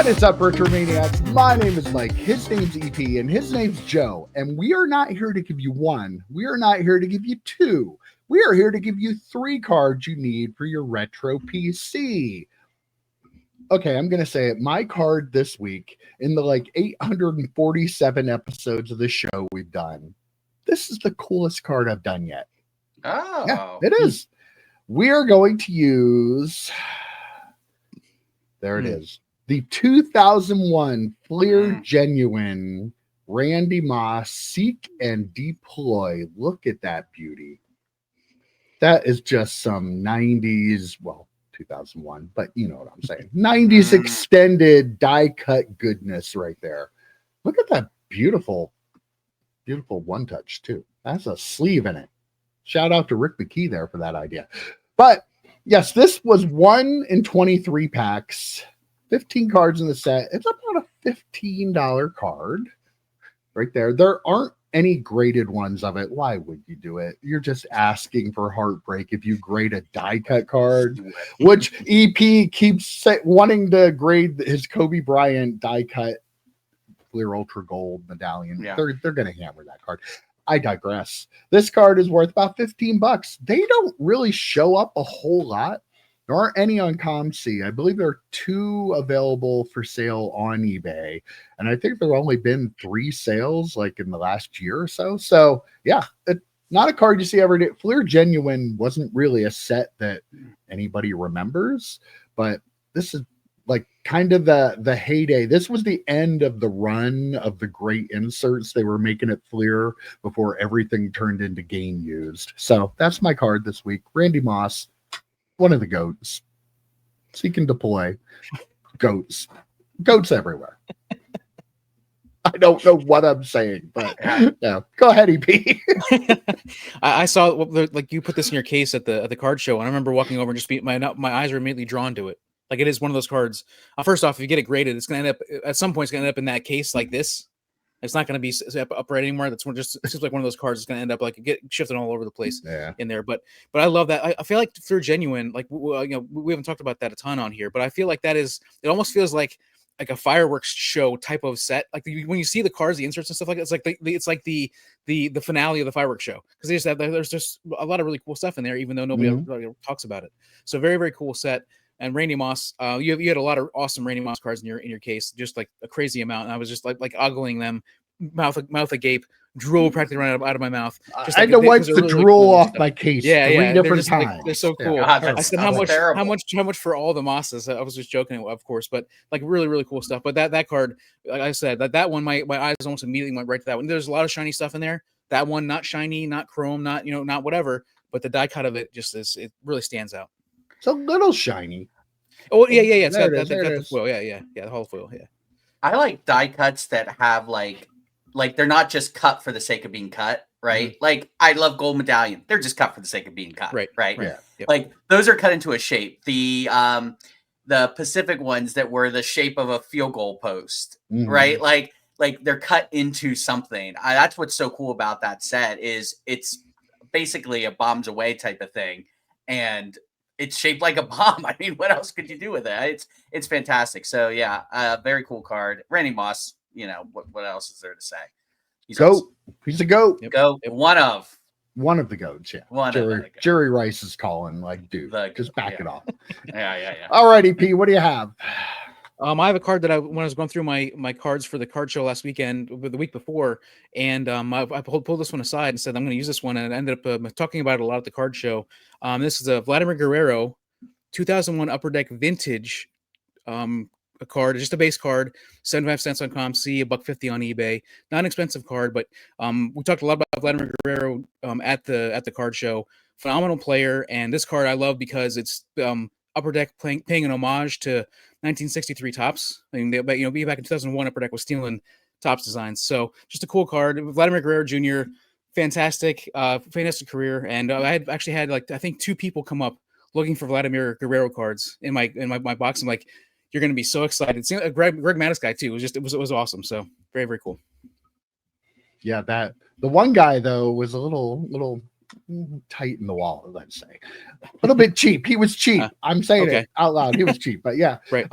What is up, Retro Maniacs? My name is Mike, his name's EP, and his name's Joe. And we are not here to give you one. We are not here to give you two. We are here to give you 3 cards you need for your retro PC. Okay, I'm going to say it. My card this week, in the 847 episodes of this show we've done, this is the coolest card I've done yet. Oh. Yeah, it is. We are going to use... There it is. The 2001 Fleer Genuine Randy Moss Seek and Deploy. Look at that beauty. That is just some 90s, well, 2001, but you know what I'm saying. 90s extended die cut goodness right there. Look at that beautiful, beautiful one touch too. That's a sleeve in it. Shout out to Rick McKee there for that idea. But yes, this was 1 in 23 packs. 15 cards in the set. It's about a $15 card right there. There aren't any graded ones of it. Why would you do it? You're just asking for heartbreak if you grade a die cut card, which EP keeps wanting to grade his Kobe Bryant die cut Fleer Ultra Gold medallion. Yeah. They're going to hammer that card. I digress. This card is worth about $15. They don't really show up a whole lot. There aren't any on ComC. I believe there are 2 available for sale on eBay. And I think there have only been 3 sales in the last year or so. So yeah, not a card you see every day. Fleer Genuine wasn't really a set that anybody remembers, but this is kind of the heyday. This was the end of the run of the great inserts they were making at Fleer before everything turned into game used. So that's my card this week. Randy Moss. One of the goats. Seek and Deploy. Goats everywhere. I don't know what I'm saying, but yeah. Go ahead, EP. I saw you put this in your case at the card show, and I remember walking over and just my eyes were immediately drawn to it. It is one of those cards. First off, if you get it graded, it's going to end up at some point. It's going to end up in that case like this. It's not going to be upright anymore. That's it seems like one of those cards is going to end up get shifted all over the place in there. But I love that. I feel like Fleer Genuine, we haven't talked about that a ton on here, but I feel like it almost feels like a fireworks show type of set. When you see the cards, the inserts and stuff like that, it's like the finale of the fireworks show, because there's just a lot of really cool stuff in there, even though nobody talks about it. So very, very cool set. And Randy Moss, you had a lot of awesome Randy Moss cards in your case, just a crazy amount. And I was just ogling them, mouth agape, drool practically right out of my mouth. Just I had to wipe the drool off my case. Yeah, 3 different times. They're so cool. God, I said how much for all the Mosses. I was just joking, of course, but really, really cool stuff. But that card, like I said, that one, my eyes almost immediately went right to that one. There's a lot of shiny stuff in there. That one, not shiny, not chrome, not not whatever, but the die cut of it it really stands out. It's a little shiny. Oh yeah. It's got the foil. Yeah. The whole foil. Yeah. I like die cuts that have they're not just cut for the sake of being cut, right? Mm-hmm. I love gold medallion. They're just cut for the sake of being cut, right? Yeah. Yep. Those are cut into a shape. The Pacific ones that were the shape of a field goal post, right? Like they're cut into something. That's what's so cool about that set is it's basically a bombs away type of thing, and it's shaped like a bomb. I mean, what else could you do with it? It's fantastic. So yeah, very cool card. Randy Moss, what else is there to say? He's goat. He's a goat. Yep. Goat. One of the goats. Yeah. Jerry Rice is calling dude, just back it off. Yeah. All righty, P. What do you have? I have a card that when I was going through my cards for the card show last weekend, the week before, and I pulled this one aside and said I'm going to use this one, and I ended up talking about it a lot at the card show. This is a Vladimir Guerrero 2001 Upper Deck Vintage a card, just a base card, 75 cents on ComC, $1.50 on eBay. Not an expensive card, but we talked a lot about Vladimir Guerrero at the card show. Phenomenal player, and this card I love because it's Upper Deck paying an homage to 1963 Topps. I mean, back in 2001, Upper Deck was stealing Topps designs. So just a cool card. Vladimir Guerrero Jr., fantastic career. And I had actually had I think 2 people come up looking for Vladimir Guerrero cards in my box. I'm like, you're going to be so excited. It seemed Greg Mattis guy too. It was awesome. So very, very cool. Yeah, the one guy though was a little tight in the wallet, let's say. A little bit cheap. He was cheap. I'm saying it out loud. He was cheap, but yeah. Right.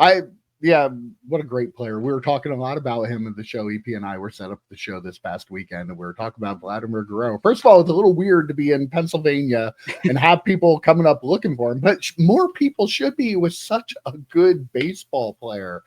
yeah, what a great player. We were talking a lot about him in the show. EP and I were set up the show this past weekend, and we were talking about Vladimir Guerrero. First of all, it's a little weird to be in Pennsylvania and have people coming up looking for him, but more people should be. He was such a good baseball player.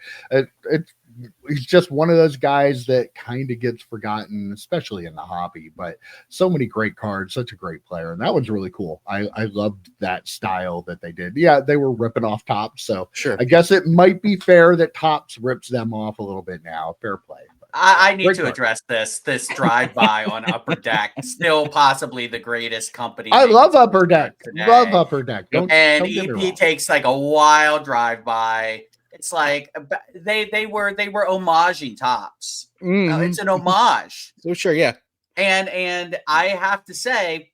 He's just one of those guys that kind of gets forgotten, especially in the hobby, but so many great cards, such a great player. And that one's really cool. I loved that style that they did. Yeah, they were ripping off Topps. So Sure. I guess it might be fair that Topps rips them off a little bit now. Fair play. I need Great to card. address this drive-by on Upper Deck. Still possibly the greatest company. I making love Upper Deck. today. Love Upper Deck. Don't And get me wrong. EP takes like a wild drive-by. It's like they were homaging Topps. Mhm. It's an homage. So sure, yeah. And I have to say,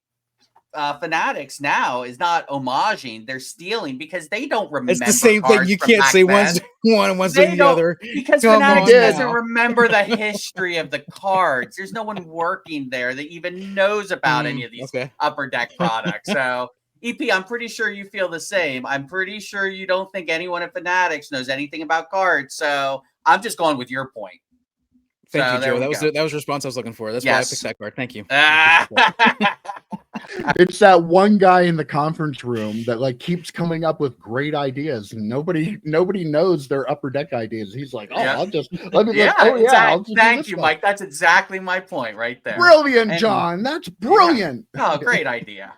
Fanatics now is not homaging; they're stealing because they don't remember. It's the same thing. cards You from can't back say then. one's one and one's They the don't- other. Because Come Fanatics on doesn't now. remember the history of the cards. There's no one working there that even knows about any of these Okay. Upper Deck products. So, EP, I'm pretty sure you feel the same. I'm pretty sure you don't think anyone at Fanatics knows anything about cards. So, I'm just going with your point. Thank So you, there Joe. we That was go. the response I was looking for. That's Yes. why I picked that card. Thank you. It's that one guy in the conference room that like keeps coming up with great ideas, and nobody knows their Upper Deck ideas. He's like, oh, Yeah. I'll just let me. Yeah, Oh yeah, I'll exactly. just do Thank this you, one. Mike. That's exactly my point right there. Brilliant, And- John. That's brilliant. Oh, great idea.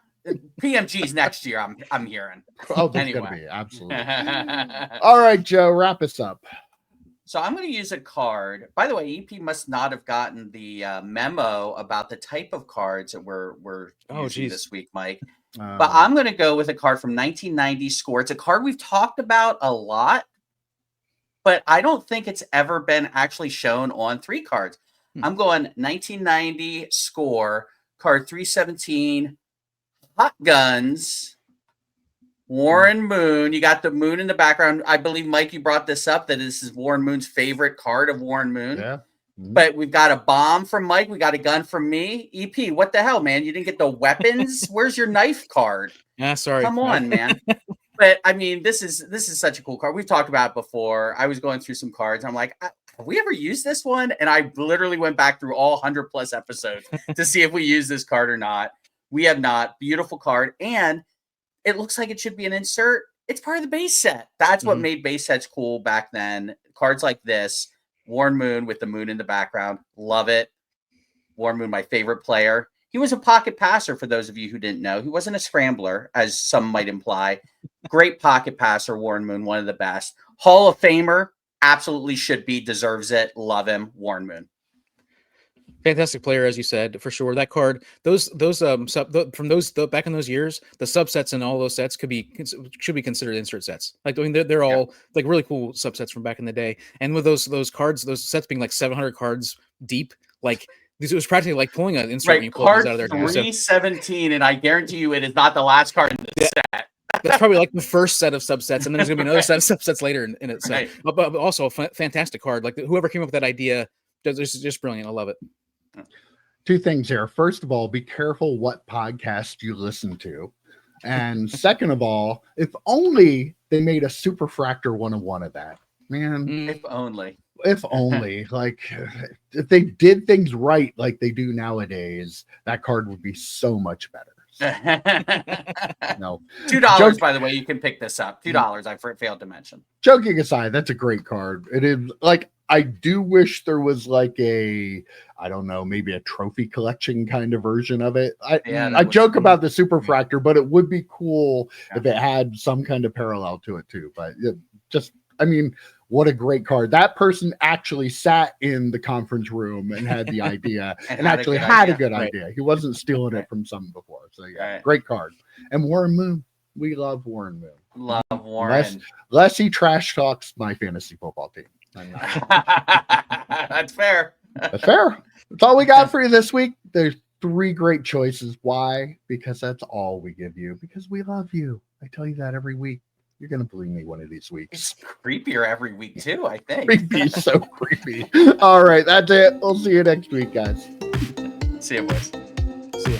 PMG's next year. I'm hearing. Oh, that's Anyway. gonna be absolutely. So All right, Joe, wrap us up. I'm going to use a card. By the way, EP must not have gotten the memo about the type of cards that we're Oh, using geez. this week, Mike. But I'm going to go with a card from 1990 Score. It's a card we've talked about a lot, but I don't think it's ever been actually shown on 3 cards. I'm going 1990 Score, card 317, Hot Guns, Warren Moon. You got the moon in the background. I believe, Mike, you brought this up, that this is Warren Moon's favorite card of Warren Moon. Yeah. But we've got a bomb from Mike. We got a gun from me. EP, what the hell, man? You didn't get the weapons? Where's your knife card? Yeah, sorry. Come on, man. But I mean, this is such a cool card. We've talked about it before. I was going through some cards. I'm like, have we ever used this one? And I literally went back through all 100 plus episodes to see if we use this card or not. We have not. Beautiful card. And it looks like it should be an insert. It's part of the base set. That's what made base sets cool back then. Cards like this, Warren Moon with the moon in the background. Love it. Warren Moon, my favorite player. He was a pocket passer, for those of you who didn't know. He wasn't a scrambler, as some might imply. Great pocket passer, Warren Moon, one of the best. Hall of Famer, absolutely should be, deserves it. Love him, Warren Moon. Fantastic player, as you said, for sure. That card, from those back in those years, the subsets in all those sets should be considered insert sets. Like, I mean, they're all like really cool subsets from back in the day. And with those cards, those sets being like 700 cards deep, like it was practically like pulling an insert when you pull these Card out of there. So 317, and I guarantee you, it is not the last card in the set. that's probably like the first set of subsets, and then there's gonna be another set of subsets later in it. So, Right. but also a fantastic card. Like whoever came up with that idea, it's just brilliant. I love it. Two things here. First of all, be careful what podcast you listen to. And second of all, if only they made a Superfractor 101 of that. Man, If only. if only. Like, if they did things right like they do nowadays, that card would be so much better. No. $2, by the way, you can pick this up. $2, I failed to mention. Joking aside, that's a great card. It is like, I do wish there was like I don't know, maybe a trophy collection kind of version of it. I joke about the Superfractor, but it would be cool if it had some kind of parallel to it too. But I mean, what a great card. That person actually sat in the conference room and had the idea and actually had a good idea. He wasn't stealing it from someone before. So yeah, great card. And Warren Moon. We love Warren Moon. Love Warren. Unless he trash talks my fantasy football team. That's fair. That's fair. That's all we got for you this week. There's 3 great choices. Why? Because that's all we give you. Because we love you. I tell you that every week. You're going to believe me one of these weeks. It's creepier every week, too, I think. Creepy. So creepy. All right. That's it. We'll see you next week, guys. See you, boys. See ya.